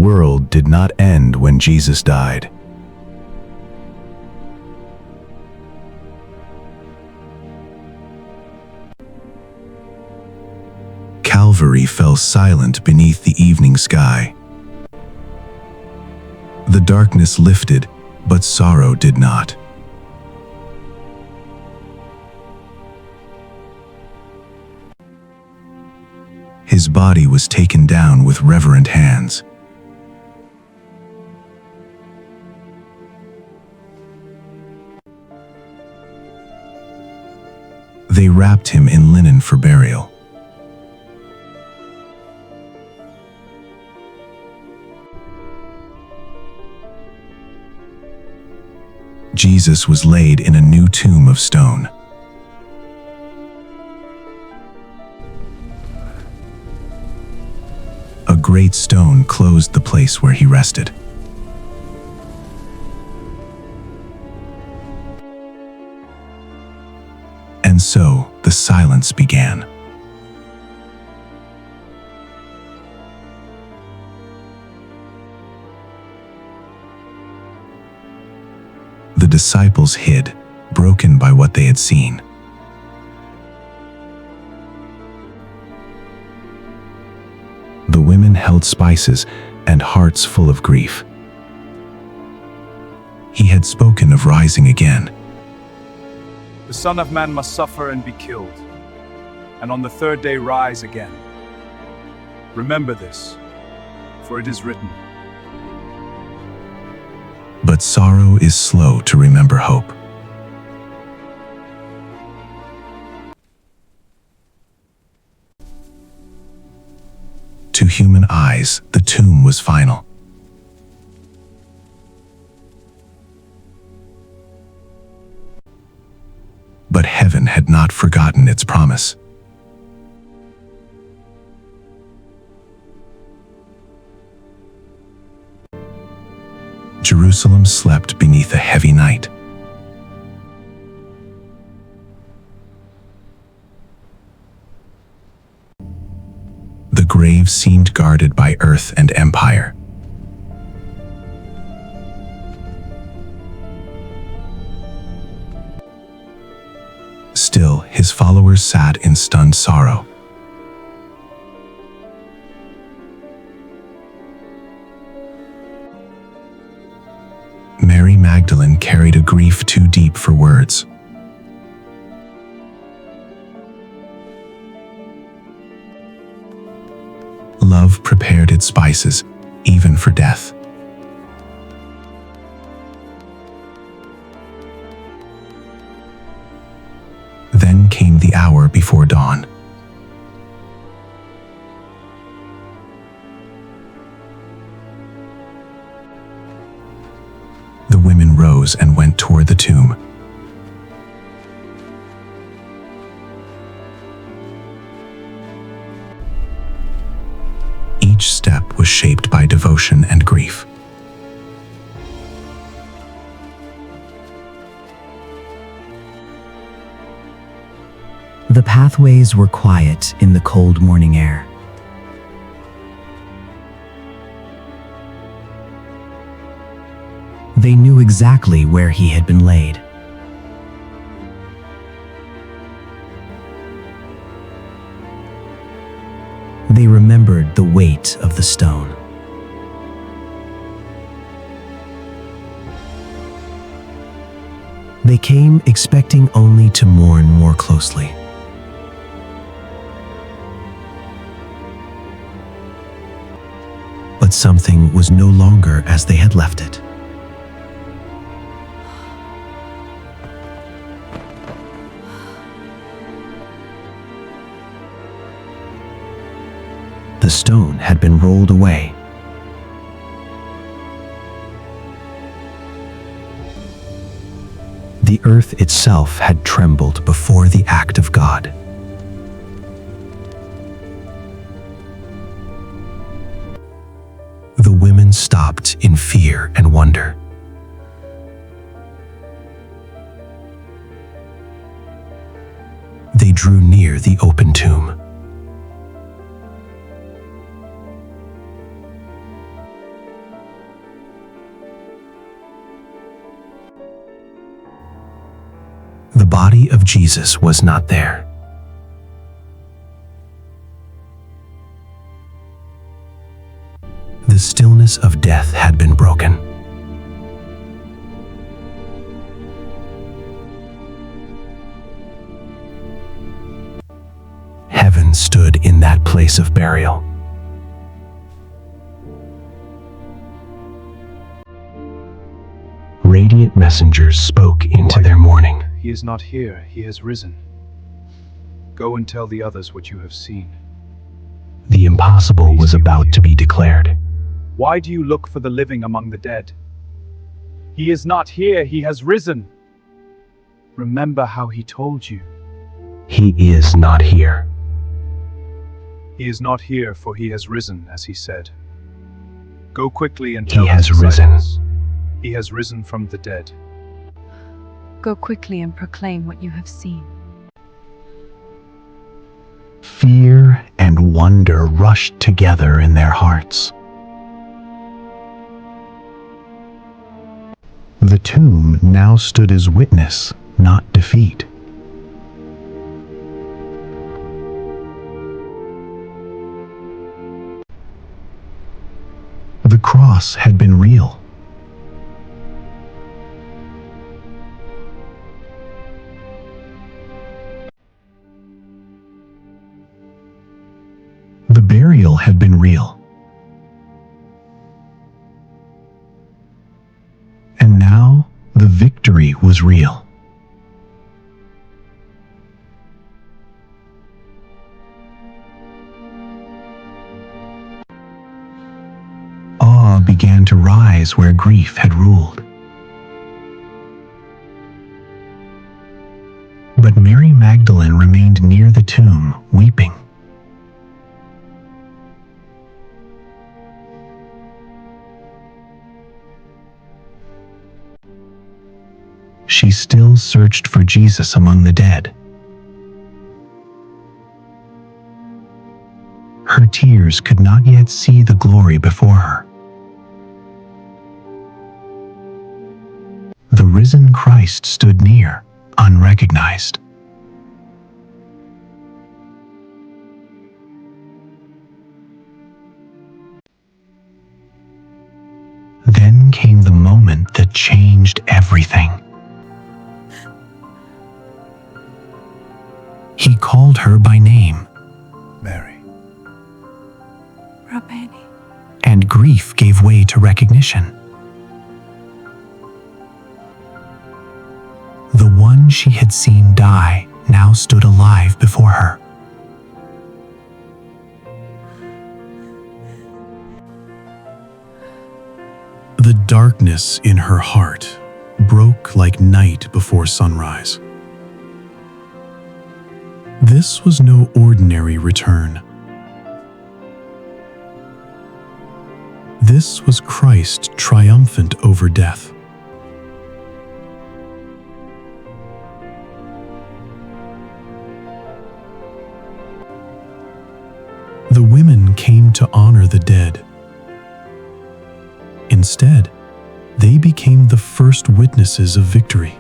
world did not end when Jesus died. Calvary fell silent beneath the evening sky. The darkness lifted, but sorrow did not. His body was taken down with reverent hands. They wrapped him in linen for burial. Jesus was laid in a new tomb of stone. A great stone closed the place where he rested. And so the silence began. The disciples hid, broken by what they had seen. The women held spices and hearts full of grief. He had spoken of rising again. The Son of Man must suffer and be killed, and on the third day rise again. Remember this, for it is written. But sorrow is slow to remember hope. To human eyes, the tomb was final. But heaven had not forgotten its promise. Jerusalem slept beneath a heavy night. The grave seemed guarded by earth and empire. Still, his followers sat in stunned sorrow. Mary Magdalene carried a grief too deep for words. Love prepared its spices, even for death. Then came the hour before dawn. The women rose and went toward the tomb. Each step was shaped by devotion and grief. The pathways were quiet in the cold morning air. They knew exactly where he had been laid. They remembered the weight of the stone. They came expecting only to mourn more closely. But something was no longer as they had left it. The stone had been rolled away. The earth itself had trembled before the act of God. The women stopped in fear and wonder. They drew near the open tomb. body of Jesus was not there. The stillness of death had been broken. Heaven stood in that place of burial. Radiant messengers spoke into their mourning. He is not here, he has risen. Go and tell the others what you have seen. The impossible was about to be declared. Why do you look for the living among the dead? He is not here, he has risen. Remember how he told you. He is not here. He is not here, for he has risen, as he said. Go quickly and tell He has his risen. disciples. He has risen from the dead. Go quickly and proclaim what you have seen. Fear and wonder rushed together in their hearts. The tomb now stood as witness, not defeat. The cross had been real. The burial had been real. And now the victory was real. Awe began to rise where grief had ruled. But Mary Magdalene remained near the tomb, weeping. She still searched for Jesus among the dead. Her tears could not yet see the glory before her. The risen Christ stood near, unrecognized. Then came the moment that changed everything. He called her by name, Mary. Rabbani. and grief gave way to recognition. The one she had seen die now stood alive before her. The darkness in her heart broke like night before sunrise. This was no ordinary return. This was Christ triumphant over death. The women came to honor the dead. Instead, they became the first witnesses of victory.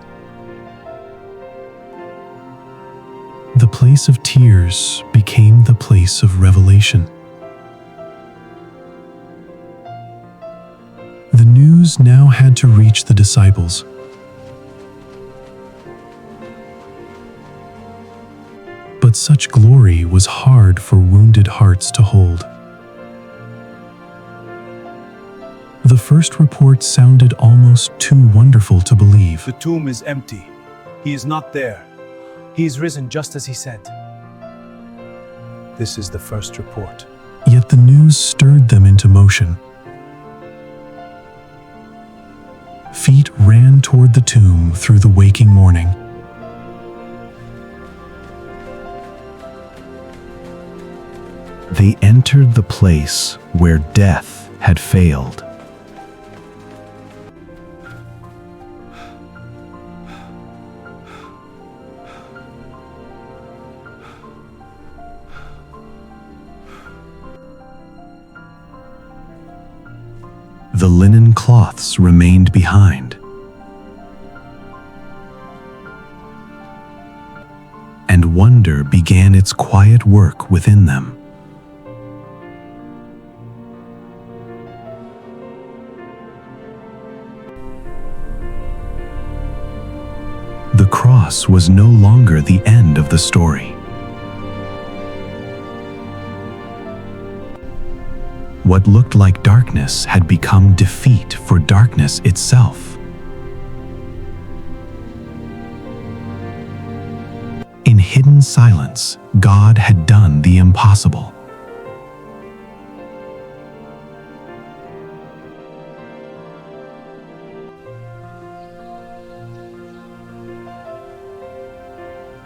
The place of tears became the place of revelation. The news now had to reach the disciples. But such glory was hard for wounded hearts to hold. The first report sounded almost too wonderful to believe. The tomb is empty. He is not there. He is risen just as he said. This is the first report. Yet the news stirred them into motion. Feet ran toward the tomb through the waking morning. They entered the place where death had failed. The linen cloths remained behind. wonder began its quiet work within them. The cross was no longer the end of the story. What looked like darkness had become defeat for darkness itself. In hidden silence, God had done the impossible.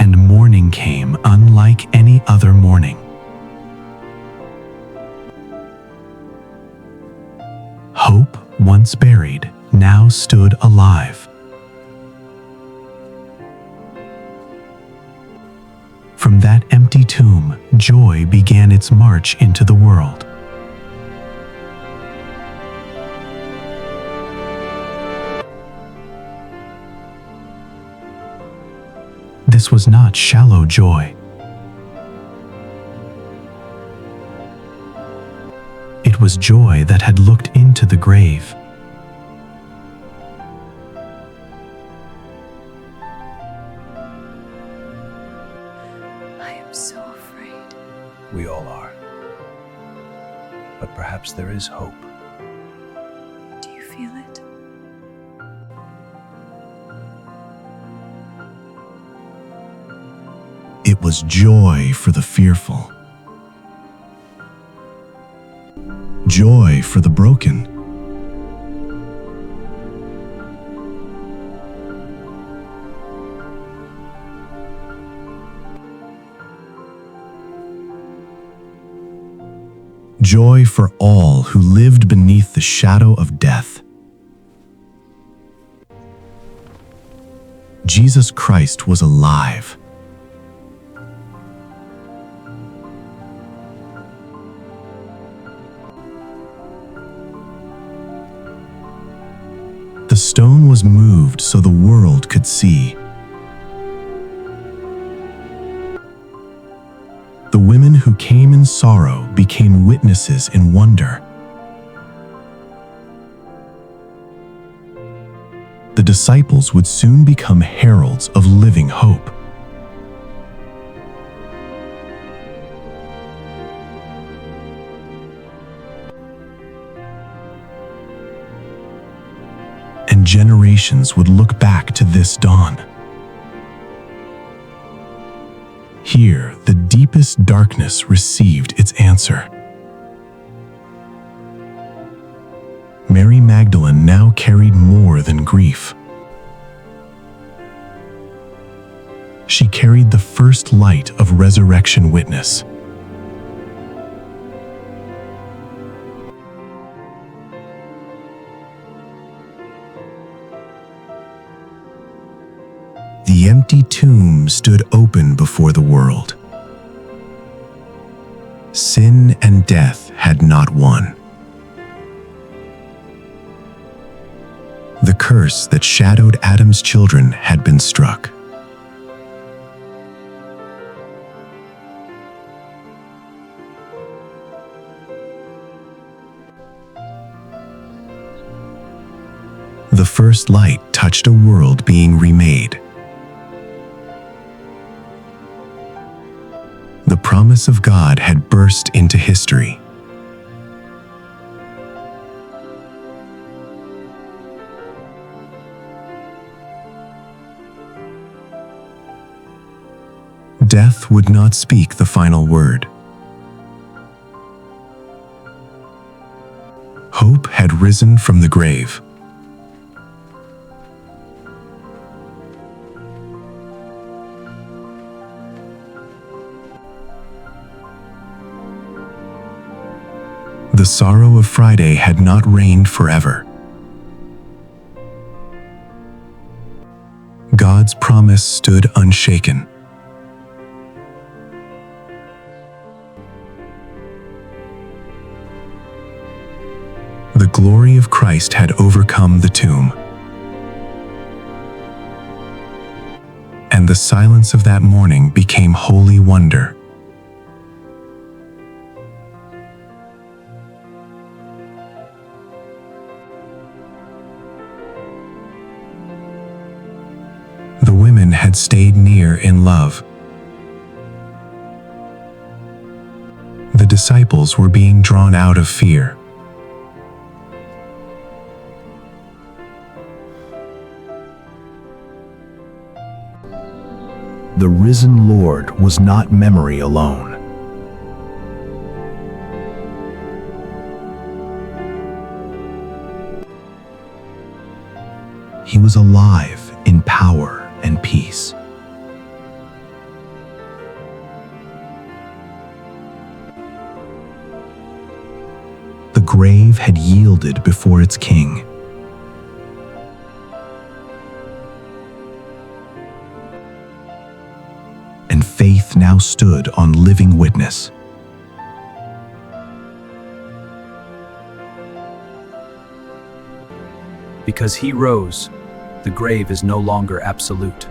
And morning came unlike any other morning. Hope, once buried, now stood alive. From that empty tomb, joy began its march into the world. This was not shallow joy. It was joy that had looked into the grave. I am so afraid. We all are. But perhaps there is hope. Do you feel it? It was joy for the fearful. Joy for the broken. Joy for all who lived beneath the shadow of death. Jesus Christ was alive. The stone was moved so the world could see. The women who came in sorrow became witnesses in wonder. The disciples would soon become heralds of living hope. And generations would look back to this dawn. Here, the deepest darkness received its answer. Mary Magdalene now carried more than grief. She carried the first light of resurrection witness. The empty tomb stood open before the world. Sin and death had not won. The curse that shadowed Adam's children had been struck. The first light touched a world being remade. The promise of God had burst into history. Death would not speak the final word. Hope had risen from the grave. The sorrow of Friday had not reigned forever. God's promise stood unshaken. The glory of Christ had overcome the tomb. and the silence of that morning became holy wonder. The women had stayed near in love. The disciples were being drawn out of fear. The risen Lord was not memory alone. He was alive in power and peace. The grave had yielded before its king. And faith now stood on living witness. Because he rose, the grave is no longer absolute.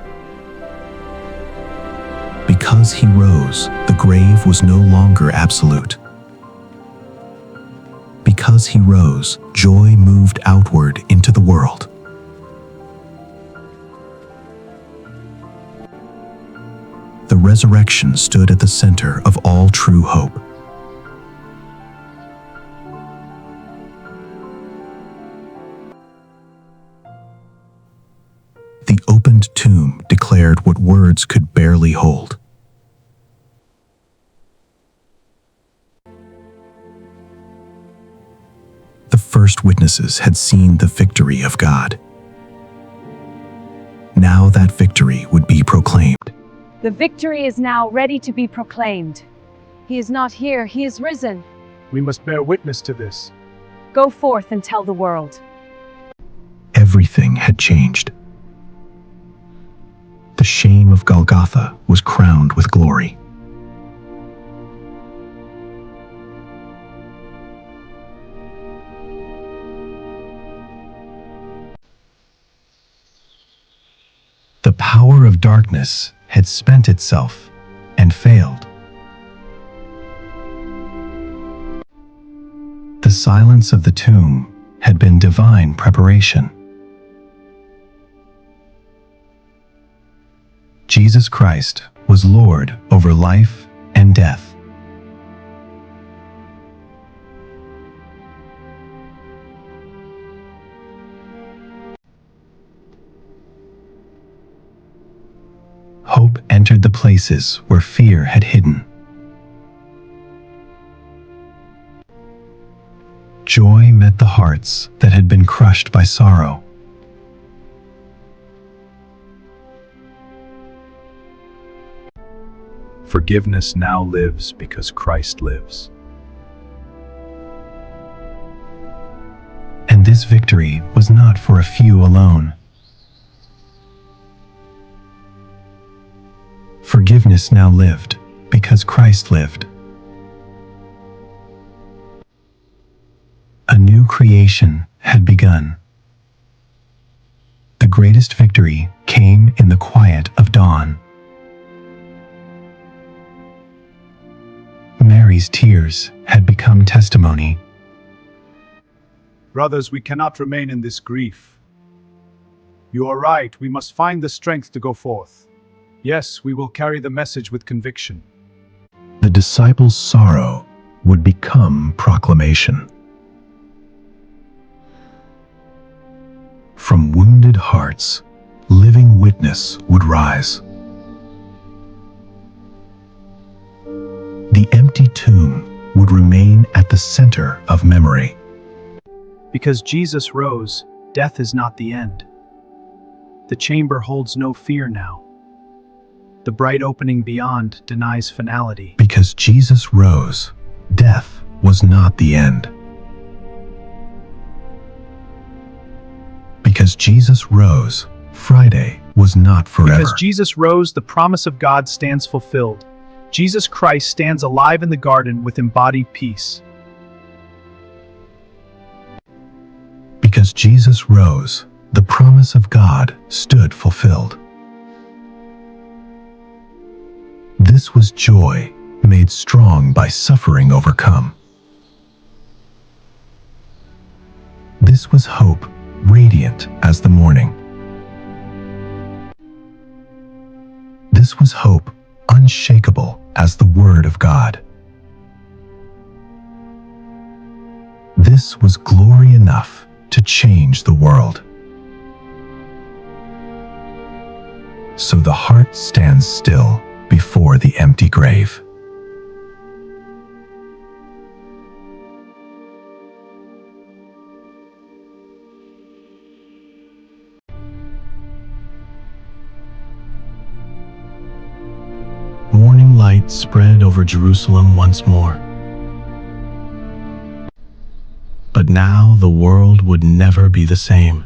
Because he rose, the grave was no longer absolute. Because he rose, joy moved outward into the world. The resurrection stood at the center of all true hope. The opened tomb declared what words could barely hold. The first witnesses had seen the victory of God. Now that victory would be proclaimed. The victory is now ready to be proclaimed. He is not here, he is risen. We must bear witness to this. Go forth and tell the world. Everything had changed. The shame of Golgotha was crowned with glory. The power of darkness had spent itself and failed. The silence of the tomb had been divine preparation. Jesus Christ was Lord over life and death. Hope entered the places where fear had hidden. Joy met the hearts that had been crushed by sorrow. Forgiveness now lives because Christ lives. And this victory was not for a few alone. Forgiveness now lived because Christ lived. A new creation had begun. The greatest victory came in the quiet of dawn. Mary's tears had become testimony. Brothers, we cannot remain in this grief. You are right, we must find the strength to go forth. Yes, we will carry the message with conviction. The disciples' sorrow would become proclamation. From wounded hearts, living witness would rise. The empty tomb would remain at the center of memory. Because Jesus rose, death is not the end. The chamber holds no fear now. The bright opening beyond denies finality. Because Jesus rose, death was not the end. Because Jesus rose, Friday was not forever. Because Jesus rose, the promise of God stands fulfilled. Jesus Christ stands alive in the garden with embodied peace. Because Jesus rose, the promise of God stood fulfilled. This was joy, made strong by suffering overcome. This was hope, radiant as the morning. This was hope, unshakable as the Word of God. This was glory enough to change the world. So the heart stands still before the empty grave. Morning light spread over Jerusalem once more. But now the world would never be the same.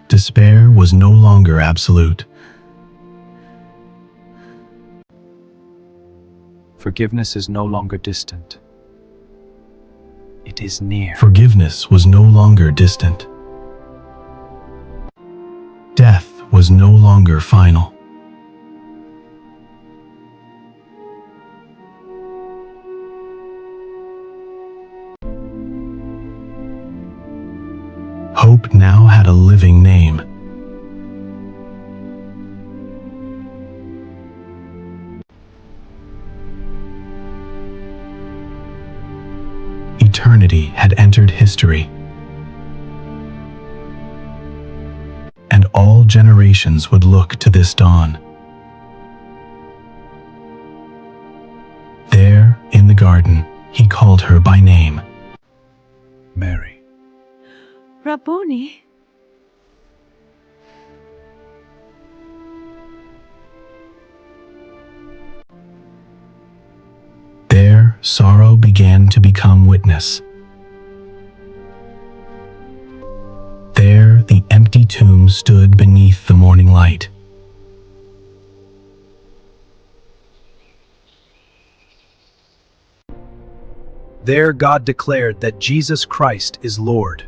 Despair was no longer absolute. Forgiveness is no longer distant. It is near. Forgiveness was no longer distant. Death was no longer final. Hope now had a living name. Eternity had entered history, and all generations would look to this dawn. There, in the garden, he called her by name. Mary. Rabboni? There, sorrow began to become witness. There, the empty tomb stood beneath the morning light. There God declared that Jesus Christ is Lord.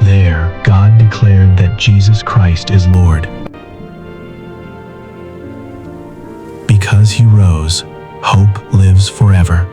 There, God declared that Jesus Christ is Lord. Because he rose, hope lives forever.